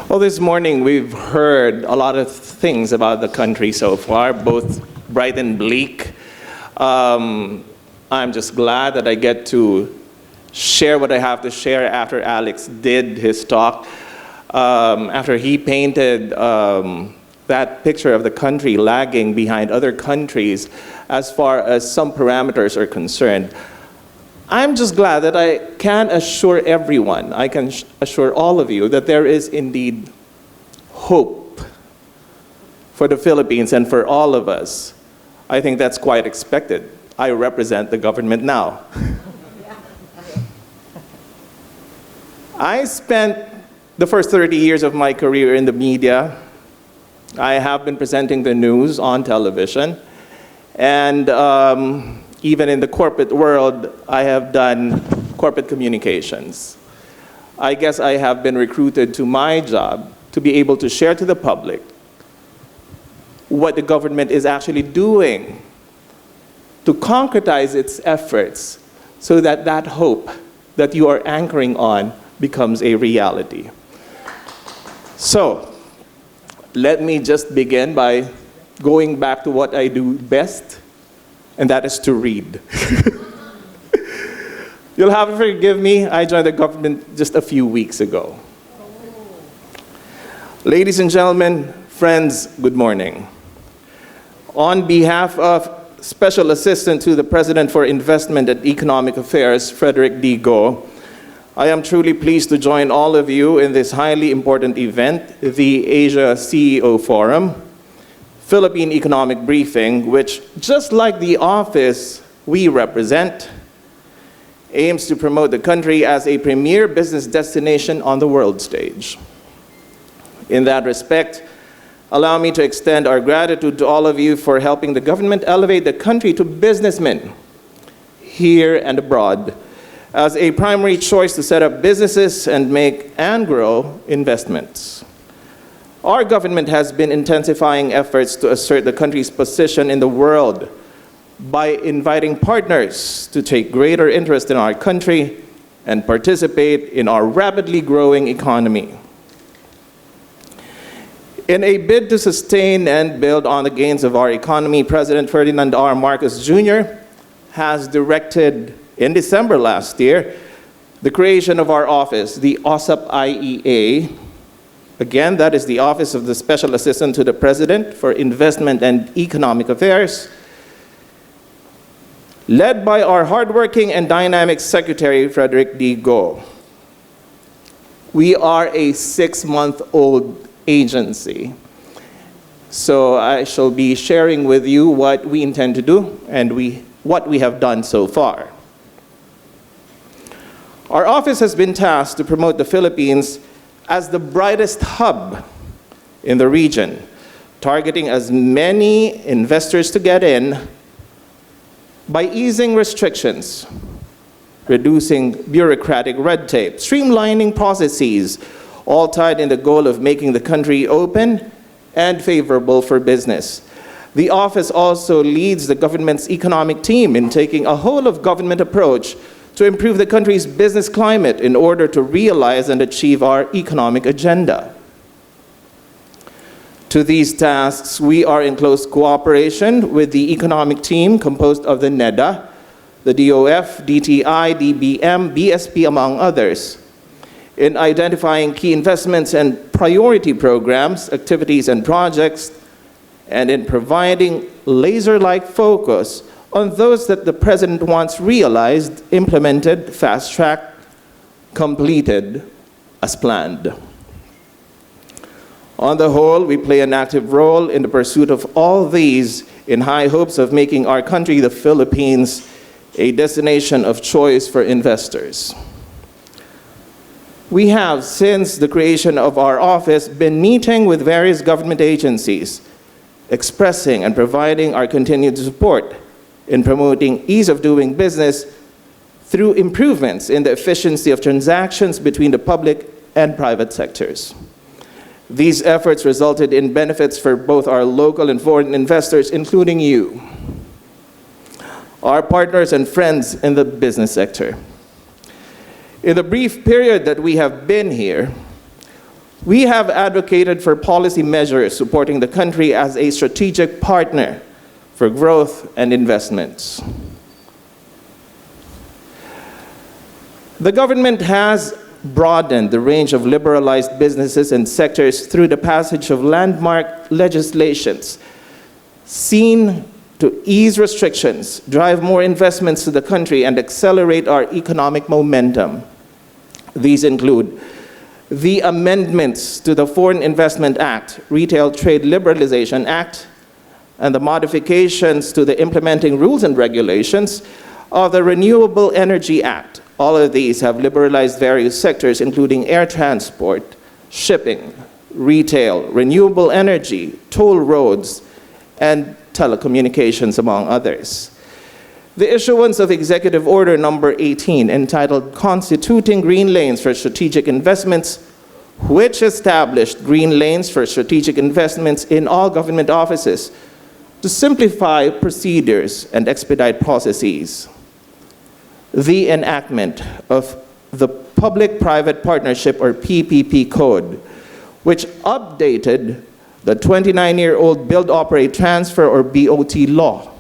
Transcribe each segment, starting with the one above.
Well, this morning we've heard a lot of things about the country so far, both bright and bleak. I'm just glad that I get to share what I have to share after Alex did his talk. After he painted that picture of the country lagging behind other countries as far as some parameters are concerned. I'm just glad that I can assure everyone, I can assure all of you that there is indeed hope for the Philippines and for all of us. I think that's quite expected. I represent the government now. I spent the first 30 years of my career in the media. I have been presenting the news on television, and even in the corporate world, I have done corporate communications. I guess I have been recruited to my job to be able to share to the public what the government is actually doing to concretize its efforts so that that hope that you are anchoring on becomes a reality. So, let me just begin by going back to what I do best, and that is to read. You'll have to forgive me, I joined the government just a few weeks ago. Ladies and gentlemen, friends, good morning. On behalf of Special Assistant to the President for Investment and Economic Affairs, Frederick D. Go, I am truly pleased to join all of you in this highly important event, the Asia CEO Forum, Philippine Economic Briefing, which, just like the office we represent, aims to promote the country as a premier business destination on the world stage. In that respect, allow me to extend our gratitude to all of you for helping the government elevate the country to businessmen here and abroad as a primary choice to set up businesses and make and grow investments. Our government has been intensifying efforts to assert the country's position in the world by inviting partners to take greater interest in our country and participate in our rapidly growing economy. In a bid to sustain and build on the gains of our economy, President Ferdinand R. Marcos Jr. has directed in December last year the creation of our office, the OSAPIEA. Again, that is the Office of the Special Assistant to the President for Investment and Economic Affairs, led by our hardworking and dynamic Secretary, Frederick D. Go. We are a 6-month-old agency, so I shall be sharing with you what we intend to do and what we have done so far. Our office has been tasked to promote the Philippines as the brightest hub in the region, targeting as many investors to get in by easing restrictions, reducing bureaucratic red tape, streamlining processes, all tied in the goal of making the country open and favorable for business. The office also leads the government's economic team in taking a whole-of-government approach to improve the country's business climate in order to realize and achieve our economic agenda. To these tasks, we are in close cooperation with the economic team composed of the NEDA, the DOF, DTI, DBM, BSP, among others, in identifying key investments and priority programs, activities, and projects, and in providing laser-like focus on those that the President wants realized, implemented, fast-tracked, completed as planned. On the whole, we play an active role in the pursuit of all these in high hopes of making our country, the Philippines, a destination of choice for investors. We have, since the creation of our office, been meeting with various government agencies, expressing and providing our continued support in promoting ease of doing business through improvements in the efficiency of transactions between the public and private sectors. These efforts resulted in benefits for both our local and foreign investors, including you, our partners and friends in the business sector. In the brief period that we have been here, We have advocated for policy measures supporting the country as a strategic partner for growth and investments. The government has broadened the range of liberalized businesses and sectors through the passage of landmark legislations seen to ease restrictions, drive more investments to the country, and accelerate our economic momentum. These include the amendments to the Foreign Investment Act, Retail Trade Liberalization Act, and the modifications to the implementing rules and regulations of the Renewable Energy Act. All of these have liberalized various sectors, including air transport, shipping, retail, renewable energy, toll roads, and telecommunications, among others. The issuance of Executive Order Number 18, entitled Constituting Green Lanes for Strategic Investments, which established green lanes for strategic investments in all government offices to simplify procedures and expedite processes. The enactment of the Public-Private Partnership, or PPP Code, which updated the 29-year-old Build, Operate, Transfer, or BOT law.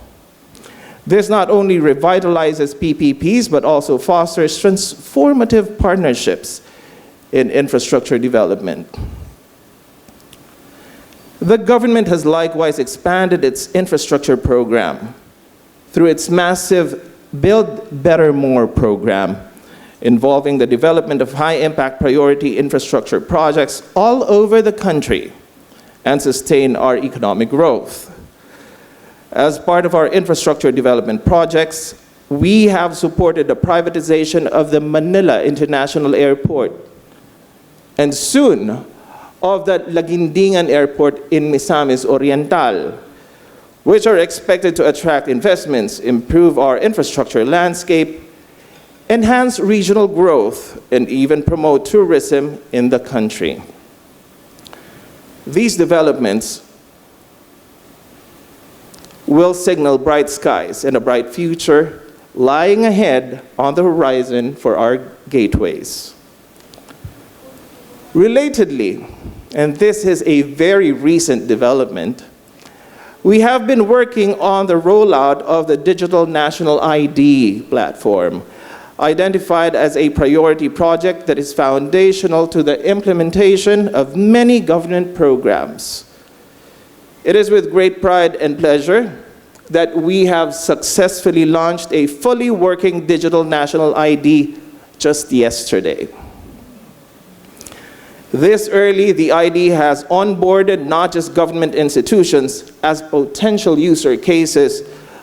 This not only revitalizes PPPs, but also fosters transformative partnerships in infrastructure development. The government has likewise expanded its infrastructure program through its massive Build Better More program, involving the development of high-impact priority infrastructure projects all over the country and sustain our economic growth. As part of our infrastructure development projects, we have supported the privatization of the Manila International Airport and soon of the Laguindingan Airport in Misamis Oriental, which are expected to attract investments, improve our infrastructure landscape, enhance regional growth, and even promote tourism in the country. These developments will signal bright skies and a bright future lying ahead on the horizon for our gateways. Relatedly, and this is a very recent development, we have been working on the rollout of the Digital National ID platform, identified as a priority project that is foundational to the implementation of many government programs. It is with great pride and pleasure that we have successfully launched a fully working Digital National ID just yesterday. This early, the ID has onboarded not just government institutions as potential user cases,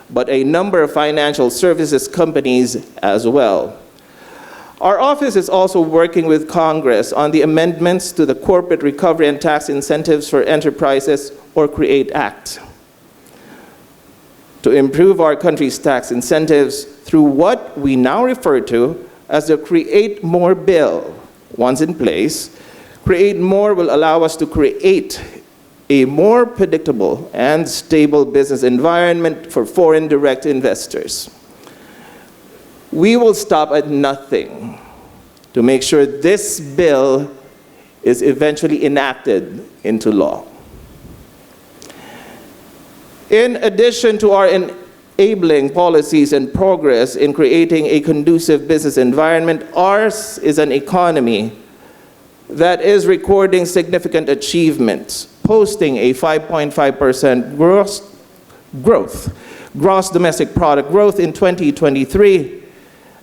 but a number of financial services companies as well. Our office is also working with Congress on the amendments to the Corporate Recovery and Tax Incentives for Enterprises, or CREATE Act, to improve our country's tax incentives through what we now refer to as the Create More Bill. Once in place, Create More will allow us to create a more predictable and stable business environment for foreign direct investors. We will stop at nothing to make sure this bill is eventually enacted into law. In addition to our enabling policies and progress in creating a conducive business environment, ours is an economy that is recording significant achievements, posting a 5.5% gross domestic product growth in 2023,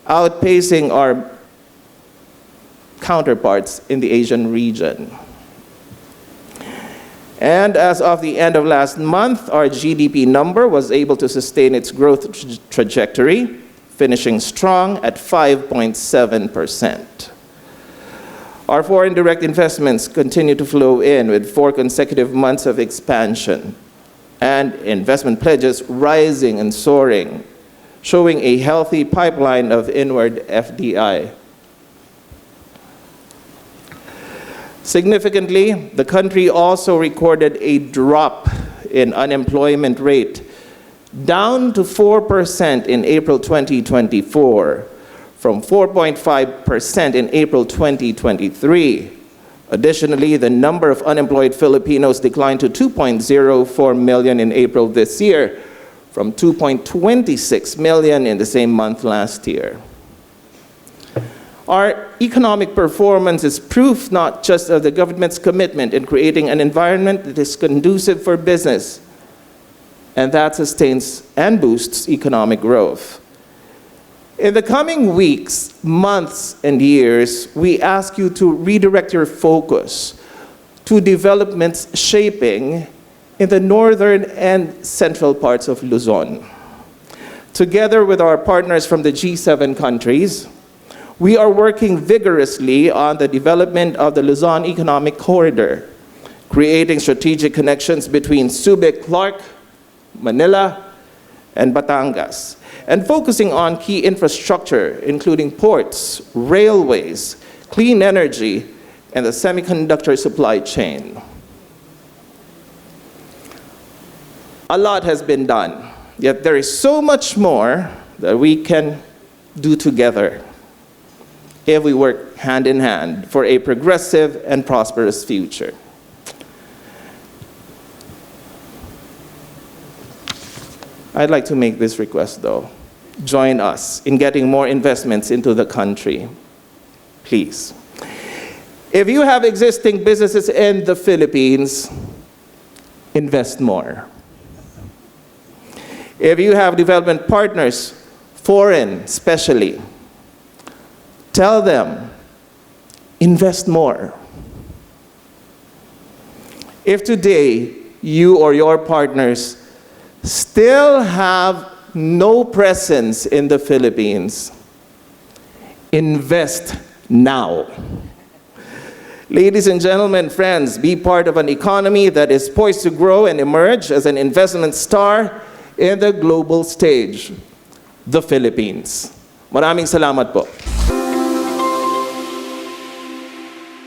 outpacing our counterparts in the Asian region. And as of the end of last month, our GDP number was able to sustain its growth trajectory, finishing strong at 5.7%. Our foreign direct investments continue to flow in with 4 consecutive months of expansion, and investment pledges rising and soaring, showing a healthy pipeline of inward FDI. Significantly, the country also recorded a drop in unemployment rate, down to 4% in April 2024, from 4.5% in April 2023, Additionally, the number of unemployed Filipinos declined to 2.04 million in April this year, from 2.26 million in the same month last year. Our economic performance is proof not just of the government's commitment in creating an environment that is conducive for business and that sustains and boosts economic growth. In the coming weeks, months, and years, we ask you to redirect your focus to developments shaping in the northern and central parts of Luzon. Together with our partners from the G7 countries, we are working vigorously on the development of the Luzon Economic Corridor, creating strategic connections between Subic, Clark, Manila, and Batangas, and focusing on key infrastructure, including ports, railways, clean energy, and the semiconductor supply chain. A lot has been done, yet there is so much more that we can do together if we work hand in hand for a progressive and prosperous future. I'd like to make this request, though. Join us in getting more investments into the country, please. If you have existing businesses in the Philippines, invest more. If you have development partners, foreign especially, tell them, invest more. If today you or your partners still have no presence in the Philippines, invest now. Ladies and gentlemen, friends, be part of an economy that is poised to grow and emerge as an investment star in the global stage, the Philippines. Maraming salamat po.